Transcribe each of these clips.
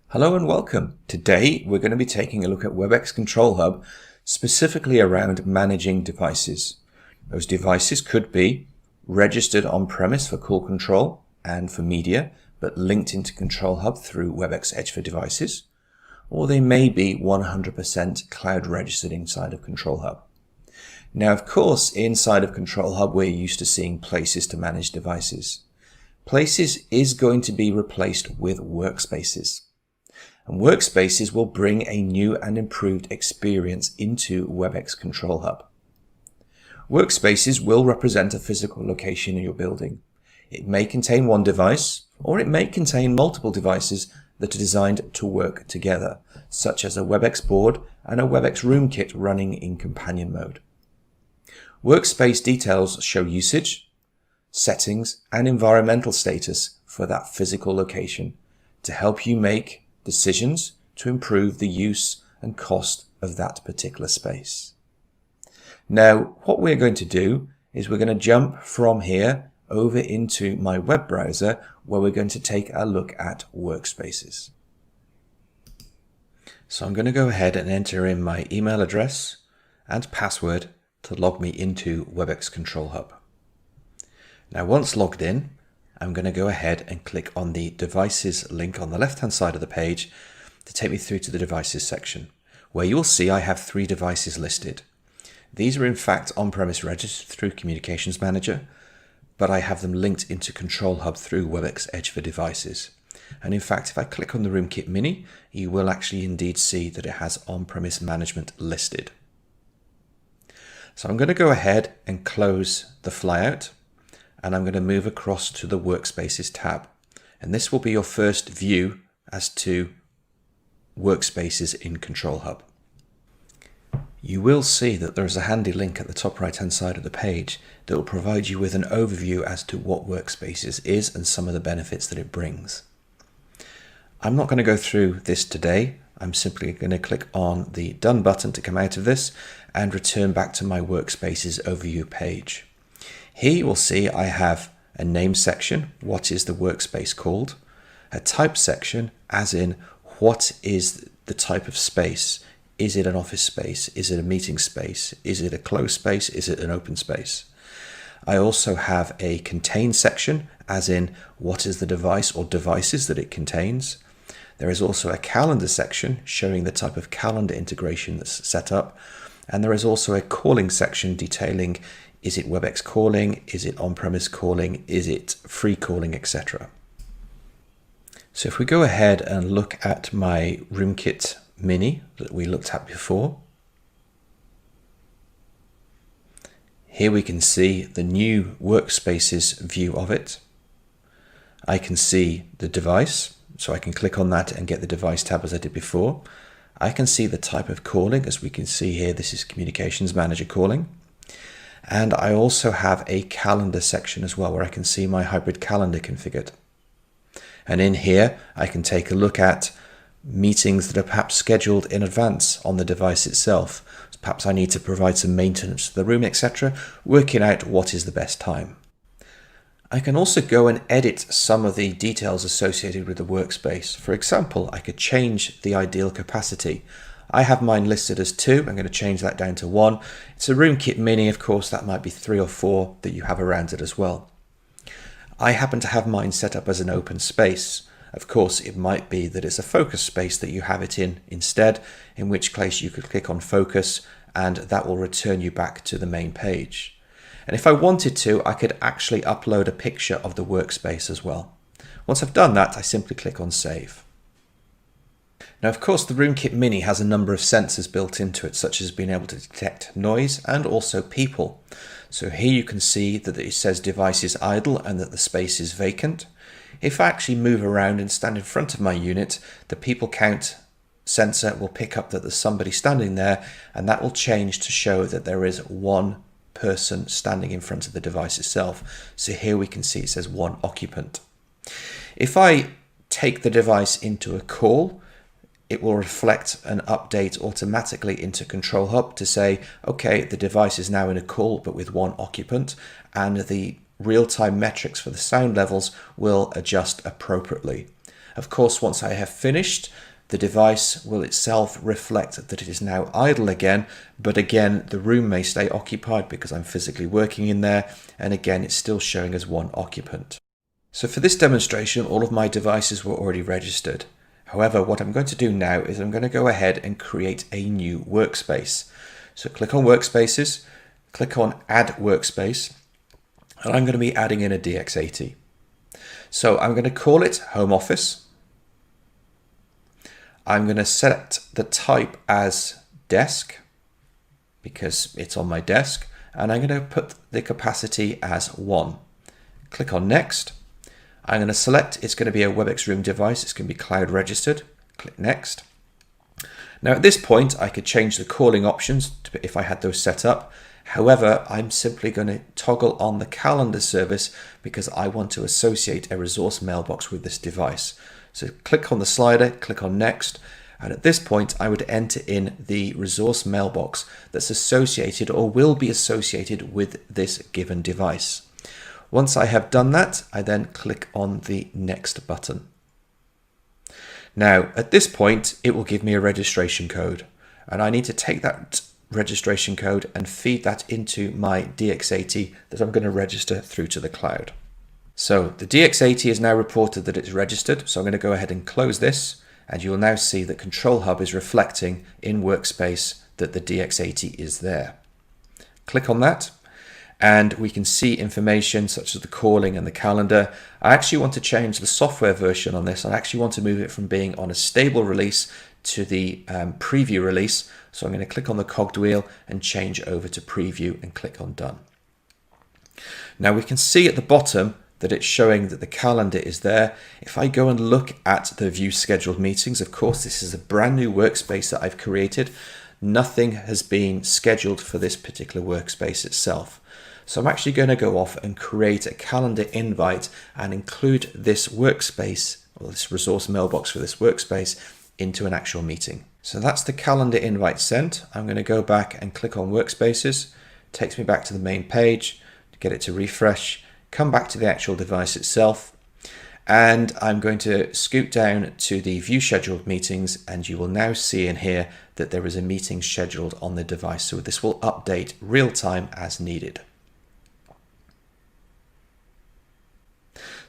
Hello and welcome. Today we're going to be taking a look at Webex Control Hub, specifically around managing devices. Those devices could be registered on-premise for call control and for media, but linked into Control Hub through Webex Edge for Devices, or they may be 100% cloud registered inside of Control Hub. Now, of course, inside of Control Hub, we're used to seeing places to manage devices. Places is going to be replaced with Workspaces. And Workspaces will bring a new and improved experience into Webex Control Hub. Workspaces will represent a physical location in your building. It may contain one device, or it may contain multiple devices that are designed to work together, such as a Webex board and a Webex room kit running in companion mode. Workspace details show usage, settings, and environmental status for that physical location to help you make decisions to improve the use and cost of that particular space. Now, what we're going to do is we're going to jump from here over into my web browser where we're going to take a look at Workspaces. So I'm going to go ahead and enter in my email address and password to log me into Webex Control Hub. Now, once logged in, I'm going to go ahead and click on the Devices link on the left-hand side of the page to take me through to the Devices section, where you will see I have 3 devices listed. These are in fact on-premise registered through Communications Manager, but I have them linked into Control Hub through Webex Edge for Devices. And in fact, if I click on the Room Kit Mini, you will actually indeed see that it has on-premise management listed. So I'm going to go ahead and close the flyout, and I'm going to move across to the Workspaces tab. And this will be your first view as to Workspaces in Control Hub. You will see that there is a handy link at the top right hand side of the page that will provide you with an overview as to what Workspaces is and some of the benefits that it brings. I'm not going to go through this today. I'm simply going to click on the Done button to come out of this and return back to my Workspaces overview page. Here you will see I have a name section, what is the workspace called, a type section, as in what is the type of space. Is it an office space? Is it a meeting space? Is it a closed space? Is it an open space? I also have a contain section, as in what is the device or devices that it contains. There is also a calendar section showing the type of calendar integration that's set up. And there is also a calling section detailing, is it Webex calling? Is it on-premise calling? Is it free calling, etc.? So if we go ahead and look at my RoomKit Mini that we looked at before, here we can see the new Workspaces view of it. I can see the device, so I can click on that and get the device tab as I did before. I can see the type of calling, as we can see here, this is Communications Manager calling. And I also have a calendar section as well, where I can see my hybrid calendar configured. And in here, I can take a look at meetings that are perhaps scheduled in advance on the device itself. Perhaps I need to provide some maintenance to the room, etc., working out what is the best time. I can also go and edit some of the details associated with the workspace. For example, I could change the ideal capacity. I have mine listed as 2. I'm going to change that down to 1. It's a Room Kit Mini, of course, that might be 3 or 4 that you have around it as well. I happen to have mine set up as an open space. Of course, it might be that it's a focus space that you have it in instead, in which case you could click on focus and that will return you back to the main page. And if I wanted to, I could actually upload a picture of the workspace as well. Once I've done that, I simply click on save. Now, of course, the Room Kit Mini has a number of sensors built into it, such as being able to detect noise and also people. So here you can see that it says device is idle and that the space is vacant. If I actually move around and stand in front of my unit, the people count sensor will pick up that there's somebody standing there, and that will change to show that there is one person standing in front of the device itself. So here we can see it says 1 occupant. If I take the device into a call, it will reflect an update automatically into Control Hub to say, okay, the device is now in a call, but with 1 occupant, and the real-time metrics for the sound levels will adjust appropriately. Of course, once I have finished, the device will itself reflect that it is now idle again, but again, the room may stay occupied because I'm physically working in there, and again, it's still showing as one occupant. So for this demonstration, all of my devices were already registered. However, what I'm going to do now is I'm going to go ahead and create a new workspace. So click on Workspaces, click on Add Workspace, and I'm going to be adding in a DX80. So I'm going to call it Home Office. I'm going to set the type as desk because it's on my desk, and I'm going to put the capacity as 1. Click on Next. I'm going to select it's going to be a Webex Room device. It's going to be cloud registered. Click Next. Now at this point, I could change the calling options if I had those set up. However, I'm simply going to toggle on the calendar service because I want to associate a resource mailbox with this device. So click on the slider, click on Next, and at this point I would enter in the resource mailbox that's associated or will be associated with this given device. Once I have done that, I then click on the Next button. Now, at this point, it will give me a registration code, and I need to take that registration code and feed that into my DX80 that I'm going to register through to the cloud. So the DX80 has now reported that it's registered, so I'm going to go ahead and close this, and you will now see that Control Hub is reflecting in Workspace that the DX80 is there. Click on that, and we can see information such as the calling and the calendar. I actually want to change the software version on this. I actually want to move it from being on a stable release to the preview release. So I'm going to click on the cogged wheel and change over to preview and click on done. Now we can see at the bottom that it's showing that the calendar is there. If I go and look at the view scheduled meetings, of course, this is a brand new workspace that I've created. Nothing has been scheduled for this particular workspace itself. So I'm actually going to go off and create a calendar invite and include this workspace or this resource mailbox for this workspace into an actual meeting. So that's the calendar invite sent. I'm going to go back and click on Workspaces. It takes me back to the main page to get it to refresh, come back to the actual device itself, and I'm going to scoot down to the view scheduled meetings, and you will now see in here that there is a meeting scheduled on the device. So this will update real time as needed.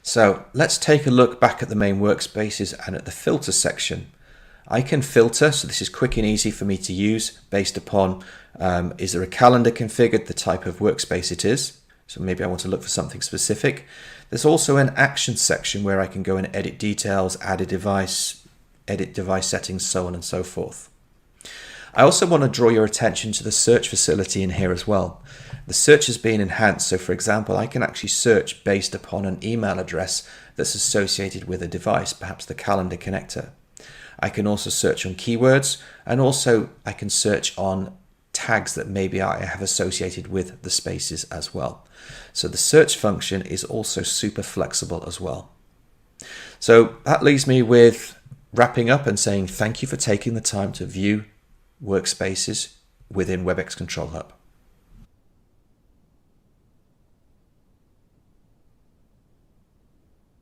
So let's take a look back at the main workspaces and at the filter section. I can filter, so this is quick and easy for me to use based upon is there a calendar configured, the type of workspace it is. So maybe I want to look for something specific. There's also an action section where I can go and edit details, add a device, edit device settings, so on and so forth. I also want to draw your attention to the search facility in here as well. The search has been enhanced, so for example, I can actually search based upon an email address that's associated with a device, perhaps the calendar connector. I can also search on keywords, and also I can search on tags that maybe I have associated with the spaces as well. So the search function is also super flexible as well. So that leaves me with wrapping up and saying thank you for taking the time to view workspaces within Webex Control Hub.